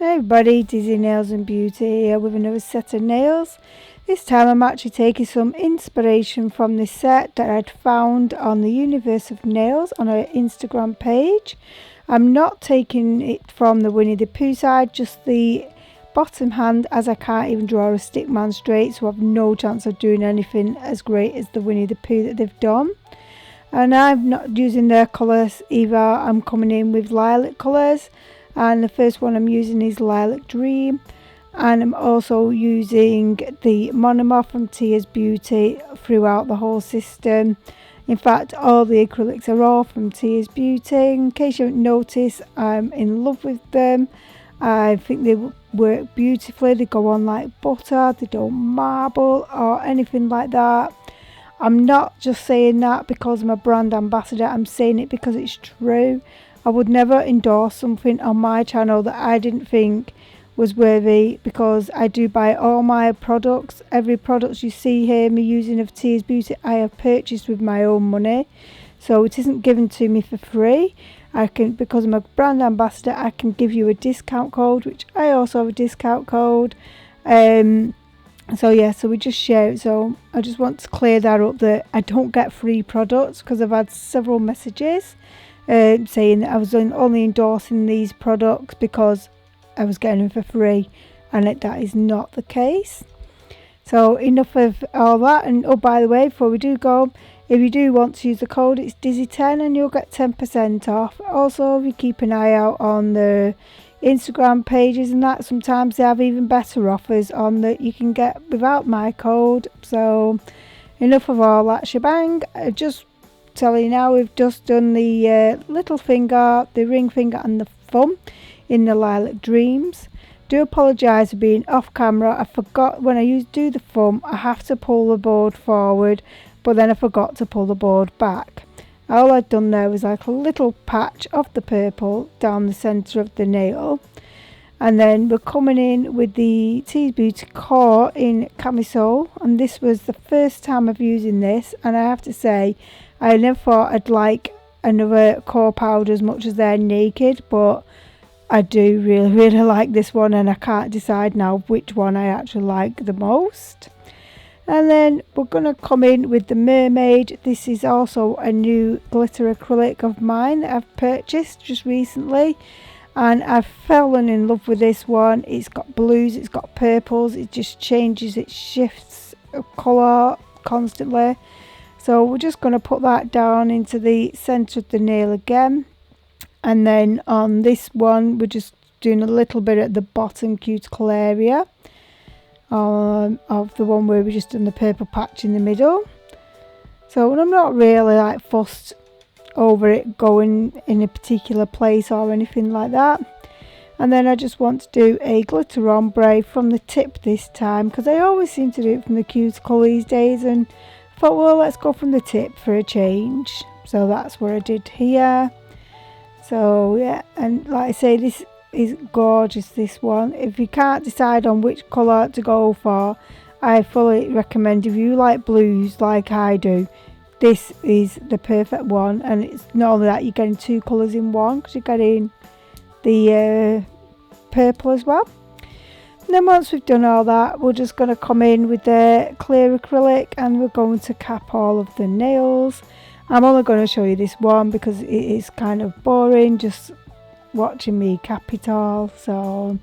Hey everybody, Dizzy Nails and Beauty here with another set of nails. This time I'm actually taking some inspiration from this set that I'd found on the Universe of Nails on our Instagram page. I'm not taking it from the Winnie the Pooh side, just the bottom hand, as I can't even draw a stick man straight, so I've no chance of doing anything as great as the Winnie the Pooh that they've done. And I'm not using their colours either, I'm coming in with lilac colours. And the first one I'm using is Lilac Dream, and I'm also using the monomer from Tboot throughout the whole system. In fact, all the acrylics are all from Tboot. In case you haven't noticed, I'm in love with them. I think they work beautifully. They go on like butter, they don't marble or anything like that. I'm not just saying that because I'm a brand ambassador, I'm saying it because it's true. I would never endorse something on my channel that I didn't think was worthy, because I do buy all my products. Every product you see here me using of Tboot, I have purchased with my own money, so it isn't given to me for free. Because I'm a brand ambassador, I can give you a discount code, which I also have a discount code. So we just share it. So I just want to clear that up, that I don't get free products, because I've had several messages saying that I was only endorsing these products because I was getting them for free, and that is not the case. So enough of all that. And oh, by the way, before we do go, if you do want to use the code, it's Dizzy10 and you'll get 10% off. Also, if you keep an eye out on the Instagram pages and that, sometimes they have even better offers on that you can get without my code. So enough of all that shebang. Just telling you now, we've just done the little finger, the ring finger and the thumb in the Lilac Dreams. Do apologise for being off camera. I forgot when I do the thumb, I have to pull the board forward, but then I forgot to pull the board back. All I'd done there was like a little patch of the purple down the centre of the nail. And then we're coming in with the Tboot core in camisole, and this was the first time of using this, and I have to say I never thought I'd like another core powder as much as they're naked, but I do really like this one, and I can't decide now which one I actually like the most. And then we're going to come in with the Mermaid. This is also a new glitter acrylic of mine that I've purchased just recently, and I've fallen in love with this one. It's got blues, it's got purples, it just changes, it shifts of colour constantly. So we're just going to put that down into the centre of the nail again. And then on this one, we're just doing a little bit at the bottom cuticle area of the one where we just done the purple patch in the middle. So I'm not really like fussed over it going in a particular place or anything like that. And then I just want to do a glitter ombre from the tip this time, because I always seem to do it from the cuticle these days, and I thought, well, let's go from the tip for a change. So that's what I did here. So yeah, and like I say, this is gorgeous, this one. If you can't decide on which colour to go for, I fully recommend, if you like blues like I do, this is the perfect one. And it's not only that, you're getting two colours in one, because you're getting the purple as well. And then once we've done all that, we're just going to come in with the clear acrylic, and we're going to cap all of the nails. I'm only going to show you this one because it is kind of boring just watching me cap it all. So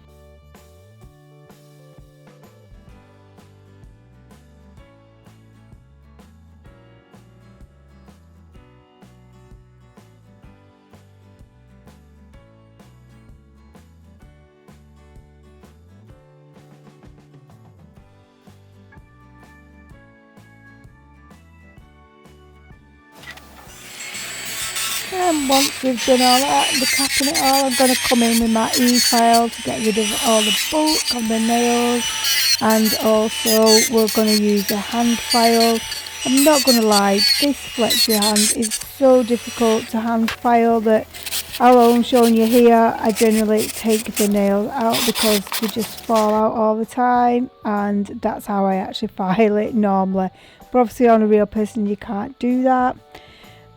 and once we've done all that, the capping it all, I'm going to come in with my e-file to get rid of all the bulk of the nails. And also we're going to use a hand file. I'm not going to lie, this flexi hand is so difficult to hand file that, although I'm showing you here, I generally take the nails out because they just fall out all the time, and that's how I actually file it normally. But obviously on a real person you can't do that.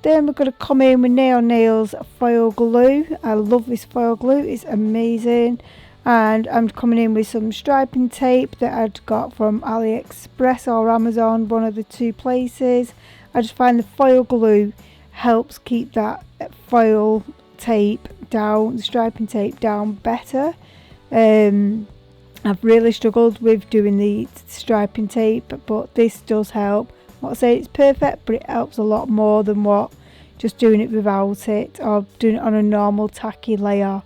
Then we're going to come in with Nail Nails foil glue. I love this foil glue, it's amazing. And I'm coming in with some striping tape that I'd got from AliExpress or Amazon, one of the two places. I just find the foil glue helps keep that foil tape down, the striping tape down better. I've really struggled with doing the striping tape, but this does help. I'm not saying it's perfect, but it helps a lot more than what just doing it without it or doing it on a normal tacky layer.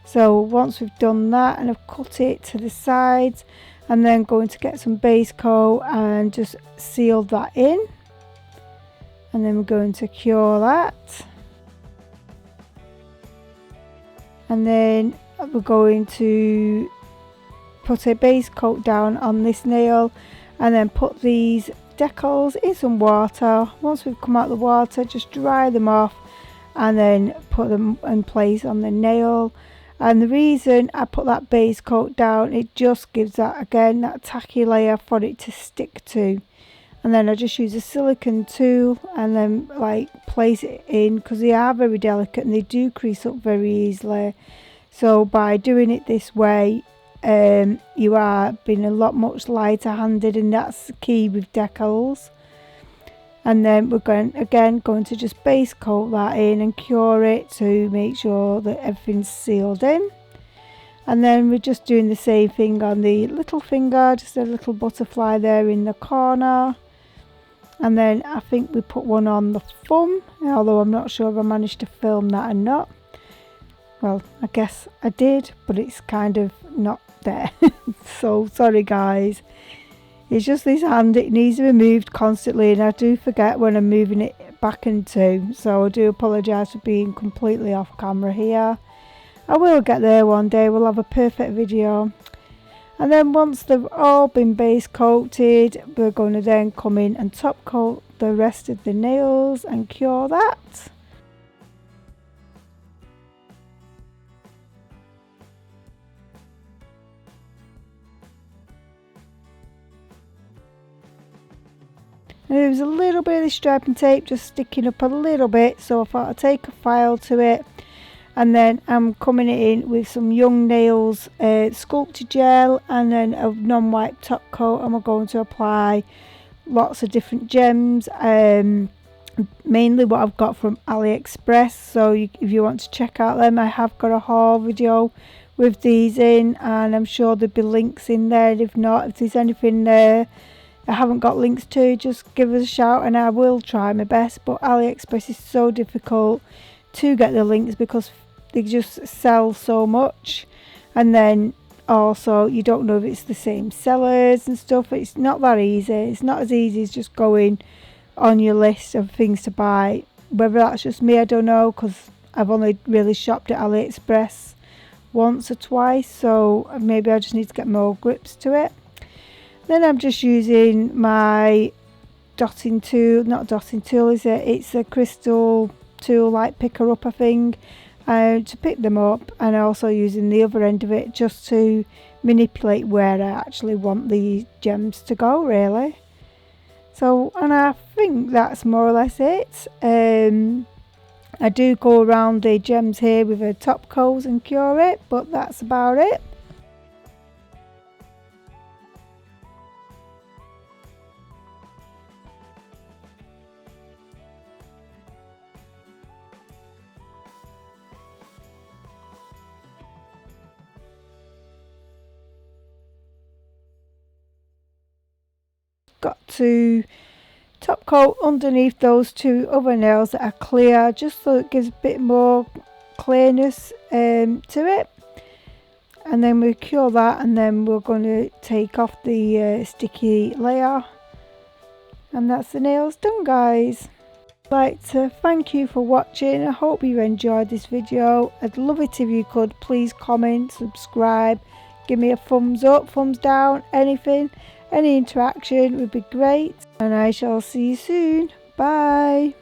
So once we've done that and I've cut it to the sides, I'm then going to get some base coat and just seal that in. And then we're going to cure that. And then we're going to put a base coat down on this nail and then put these decals in some water. Once we've come out of the water, just dry them off and then put them in place on the nail. And the reason I put that base coat down, it just gives that, again, that tacky layer for it to stick to. And then I just use a silicone tool and then like place it in, because they are very delicate and they do crease up very easily. So by doing it this way, you are being a lot much lighter handed, and that's the key with decals. And then we're going to just base coat that in and cure it to make sure that everything's sealed in. And then we're just doing the same thing on the little finger, just a little butterfly there in the corner. And then I think we put one on the thumb, although I'm not sure if I managed to film that or not. Well, I guess I did, but it's kind of not there. So sorry guys. It's just this hand, it needs to be moved constantly, and I do forget when I'm moving it back and two. So I do apologise for being completely off camera here. I will get there one day, we'll have a perfect video. And then once they've all been base coated, we're going to then come in and top coat the rest of the nails and cure that. And there was a little bit of the striping tape just sticking up a little bit, so I thought I'd take a file to it. And then I'm coming in with some Young Nails sculpted gel and then a non-wipe top coat, and we're going to apply lots of different gems, mainly what I've got from AliExpress. So if you want to check out them, I have got a haul video with these in, and I'm sure there'll be links in there. If not, if there's anything there I haven't got links to, just give us a shout and I will try my best. But AliExpress is so difficult to get the links because they just sell so much, and then also you don't know if it's the same sellers and stuff. It's not that easy. It's not as easy as just going on your list of things to buy. Whether that's just me, I don't know, because I've only really shopped at AliExpress once or twice, so maybe I just need to get more grips to it. Then I'm just using my dotting tool, not dotting tool, is it? It's a crystal tool like picker up, I think, to pick them up, and also using the other end of it just to manipulate where I actually want the gems to go, really. So, and I think that's more or less it. I do go around the gems here with a top coat and cure it, but that's about it. Got to top coat underneath those two other nails that are clear, just so it gives a bit more clearness to it. And then we cure that, and then we're going to take off the sticky layer, and that's the nails done, guys. I'd like to thank you for watching. I hope you enjoyed this video. I'd love it if you could please comment, subscribe, give me a thumbs up, thumbs down, anything. Any interaction would be great, and I shall see you soon. Bye.